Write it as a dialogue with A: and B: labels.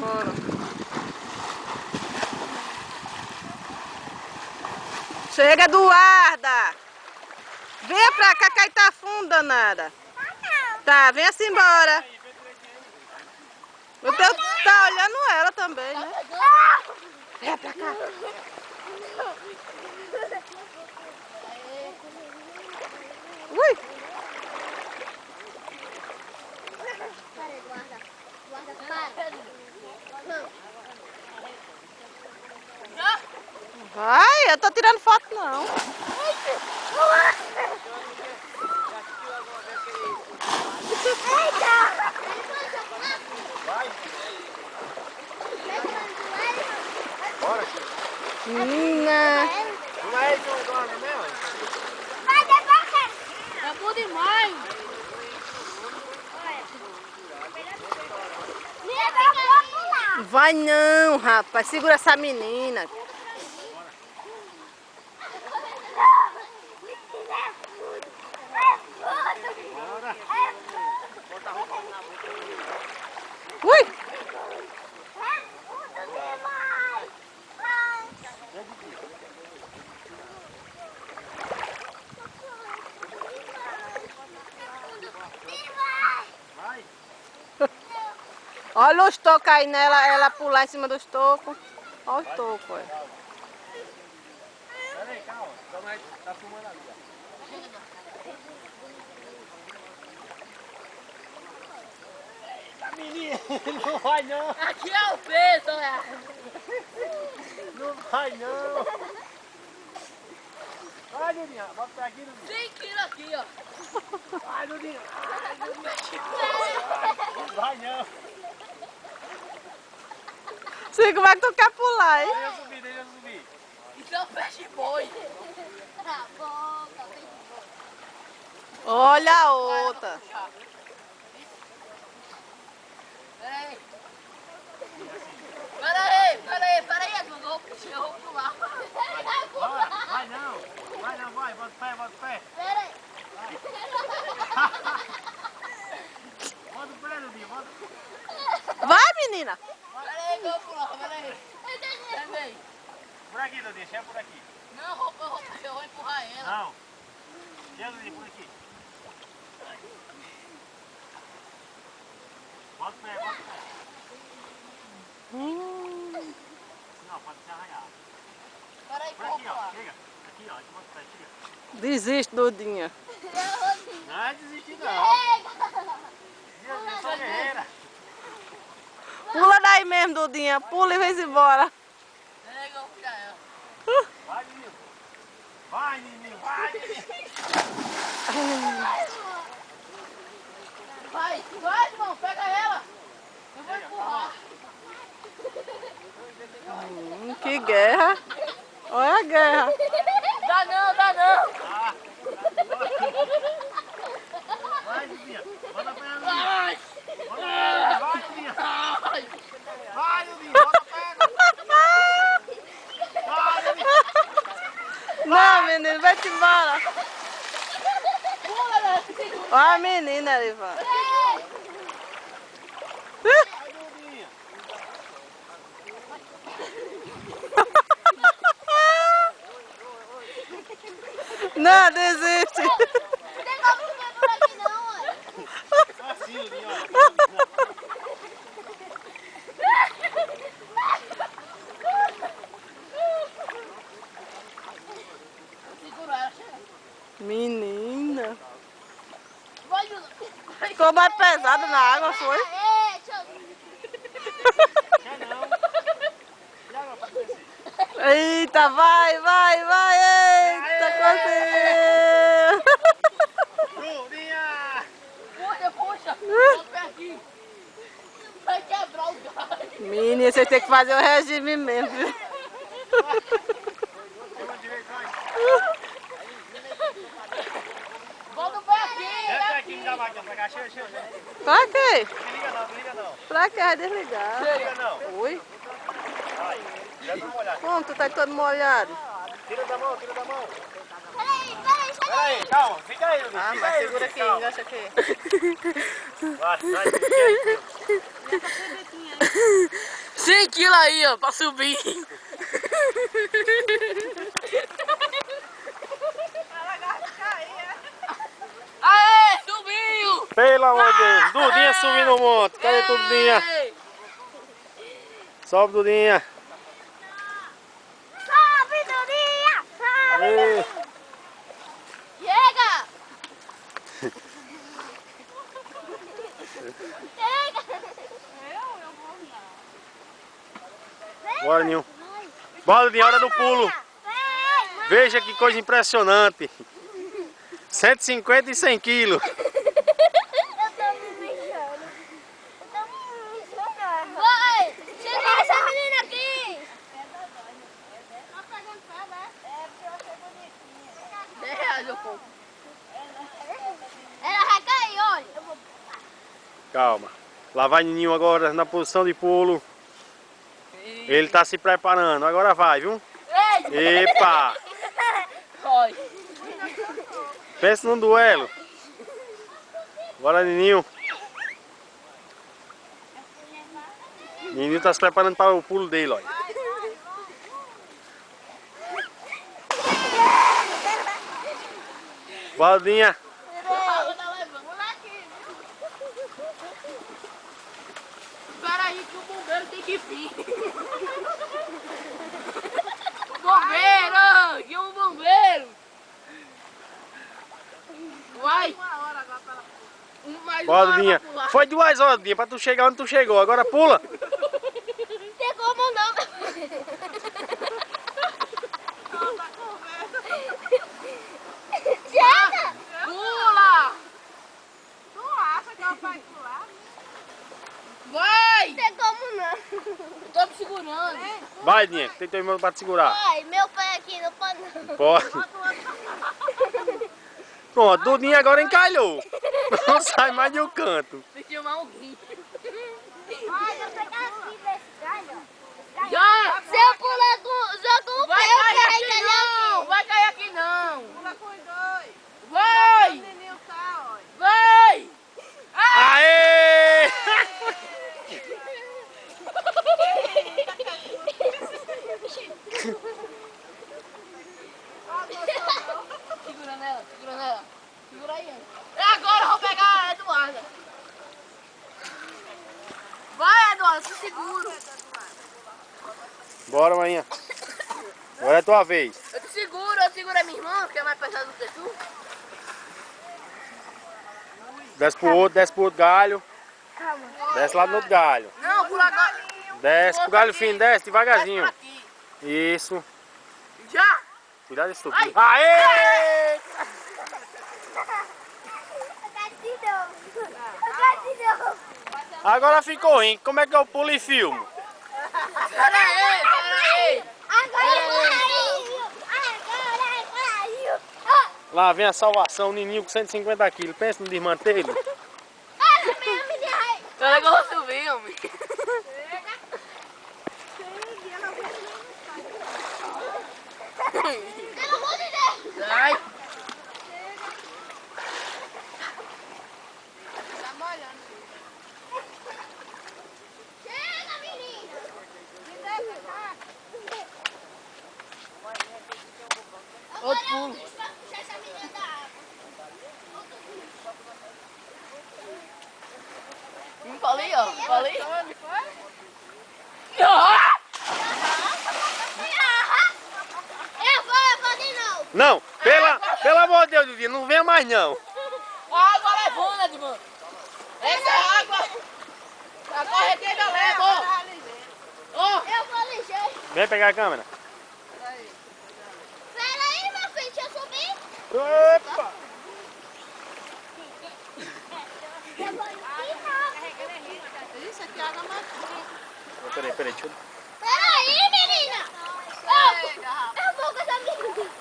A: Bora. Chega, Eduarda! Venha pra cá, que tá fundo, danada. Tá, vem assim embora. O teu tá olhando ela também, né? Vem pra cá. Ui!
B: Para, Eduarda. Eduarda, para.
A: Vai, eu tô tirando foto não.
C: Vai. Bora.
A: Menina.
C: Não é isso, Eduardo, não?
B: Vai, devagar.
D: É bom demais.
A: Vai não, rapaz. Segura essa menina.
C: Bora.
A: Ui!
C: Vai.
A: Olha os tocos aí nela, ela pular em cima dos tocos. Olha os tocos, olha.
C: Pera aí, calma. Tá filmando ali, ó. Eita, menina. Não vai, não.
D: Aqui é o peso, né?
C: Não vai, não. Vai, Duninha. Bota pra aqui, Duninha.
D: 100 quilos aqui, ó.
C: Vai, Duninha. Não vai, não.
A: Sei como é que tu quer pular, hein?
C: Deixa eu subir, deixa eu subir.
D: Isso é um peixe boi.
B: Tá bom, tá bem.
A: Olha a outra.
D: Pera aí, eu vou pular.
C: Bora. Vai, não. Vai, não, vai. Bota o pé, bota o pé.
B: Pera aí.
C: Bota o pé, Duninha. Bota.
A: Vai, menina.
D: Pera aí que eu vou pular, pera aí. Também.
C: Por aqui, Duninha. Chega por aqui.
D: Não, eu vou empurrar ela.
C: Não. Chega, Duninha, por aqui. Bota o pé, bota o pé. Não, pode se arranhar.
D: Pera aí que
C: Por
D: eu vou
C: aqui, ó.
D: pular.
C: Chega. Aqui, ó. Bota o pé, chega.
A: Desiste, Dudinha.
C: Não é desistir, não. Eu sou guerreira.
A: Pula daí mesmo, Dudinha. Pula e vem embora.
D: Pera aí que eu vou puxar ela.
C: Vai, menino. Vai, menino. Vai, menino.
D: Vai, irmão, pega ela. Eu vou empurrar.
A: Que guerra. Olha a guerra.
D: Dá não.
C: Ah. Vai, Duninha. Bota a perna, Duninha.
D: Vai.
C: Bota a perna, vai, Duninha. Vai, Duninha. Bota a perna. Vai, Duninha.
A: Não, menino, vai-te embora.
D: Pula, né? Segura.
A: Olha a menina ali, vai.
C: Vai, Duninha.
A: Não, desiste.
B: Não tem como subir por aqui não, olha.
C: Assim, Duninha, olha.
D: Segura ela, chega.
A: Menina.
D: Vai, Dudu.
A: Ficou mais pesado na água, foi?
B: É, deixa eu...
C: Quer não. E agora pra descer?
A: Eita, vai. Eita, conseguiu.
C: Duninha.
D: Puxa. Bota aqui. Vai quebrar o galho.
A: Menina, você tem que fazer o regime mesmo, viu?
C: Chama direito, vai.
D: Bota o pé aqui.
C: Desce aqui, me dá a máquina pra cá. Chega.
A: Pra quê?
C: Não liga não.
A: Pra quê? Vai desligar.
C: Não liga não.
A: Ui,
C: Vai. Já tá molhado.
A: como tu tá todo molhado?
C: Tira da mão.
B: Peraí, sai
C: Pera aí, calma. Fica aí, Duninha.
A: Ah,
C: Fica
A: mas
C: aí,
A: segura aqui,
C: calma.
A: engancha aqui.
C: Vai. Fica aí.
D: quilos aí, ó, pra subir. Aê, subiu!
C: Pelo amor de Deus. Dudinha subindo o monte. Cadê tu, Dudinha?
D: Ei!
C: Sobe, Dudinha.
B: Sobe, Durinha! Sobe!
C: Ei.
B: Chega! Chega!
C: Bora, Ninho. Bora, Dudinha, hora do pulo.
B: Vem!
C: Veja que coisa impressionante. 150 e 100 quilos.
B: Eu tô me mexendo. Eu tô me mexendo. Vai! Segura essa menina aqui! Tá pegando pé, né? É, porque eu achei bonitinha.
D: R$10 eu compro.
B: Ela vai cair, olha. Eu vou...
C: Calma. Lá vai Nininho agora na posição de pulo. Ele tá se preparando. Agora vai, viu?
D: Ei!
C: Epa!
D: Olha.
C: Pensa num duelo. Bora, Nininho. Nininho tá se preparando para o pulo dele, olha. Bora, Dudinha.
D: Espera aí que o bombeiro tem que vir. Bombeiro! Que um bombeiro! Vai! Mais
C: Bora,
D: uma hora
C: Dudinha.
D: pra pular.
C: Foi 2 horas, Dudinha, pra tu chegar onde tu chegou. Agora pula.
B: Não tem como não. Chega!
D: Pula!
A: Tu acha que ela vai pular?
D: Vai!
B: Não tem como não.
D: Tô me segurando.
C: Vai, Dudinha, que tem teu irmão pra te segurar.
B: Ai, meu pé aqui não pode não.
C: Pode. Pronto, Dudinha agora encalhou. Não sai mais de um canto.
D: Tem que chamar alguém.
B: Ai, eu pegar aqui desse galho.
D: Já!
B: Se eu pular com o
D: Vai
B: pé, eu
D: cair
B: quero
D: aqui
B: encalhar
D: não!
B: aqui.
D: Vai cair aqui não!
A: Pula com os dois. O
D: Vai!
A: menino tá, olha.
D: Vai!
C: Aê!
D: Segura nela, segura nela. Segura aí. Agora eu vou pegar a Eduarda. Vai, Eduarda, se seguro.
C: Bora, manhã. Agora é tua vez.
D: Eu seguro a minha irmã, que é mais pesada do que tu.
C: Desce pro outro galho. Desce lá no outro galho.
D: Não, pula agora.
C: Desce pro galho fino, desce devagarzinho.
D: Desce por aqui.
C: Isso.
D: Já!
C: Cuidado desse tubo.
D: Ai.
C: Aê!
B: Eu quero de novo. Eu quero de novo.
C: Agora ficou ruim. Como é que eu pulo e filmo?
D: Pera aí.
B: Agora caiu. Agora caiu. Ah,
C: Lá vem a salvação, o Nininho com 150 quilos. Pensa no desmantelho.
B: olha, minha menina aí.
D: Pera que eu vou subir, homem.
B: Pelo amor de Deus.
D: Sai.
A: Tá molhando.
B: Chega, menina.
D: Outro pulo.
B: Pra puxar essa menina da água.
D: Não falei, ó. Falei.
A: Onde foi?
D: Ah!
B: Eu vou de novo.
C: Não, pelo amor de Deus, Dudinha, não venha mais não.
D: A água levando, Edmund. Essa água. A correnteza leva, ó.
A: Tá ligeiro.
D: Ó.
B: Eu vou ligeiro.
C: Vem pegar a câmera.
B: Pera aí, meu filho, deixa eu subir.
C: Opa!
B: Eu vou no
A: Isso aqui é água mais fria.
C: Peraí, deixa eu...
B: Pera aí, menina. Eu vou com essa menina.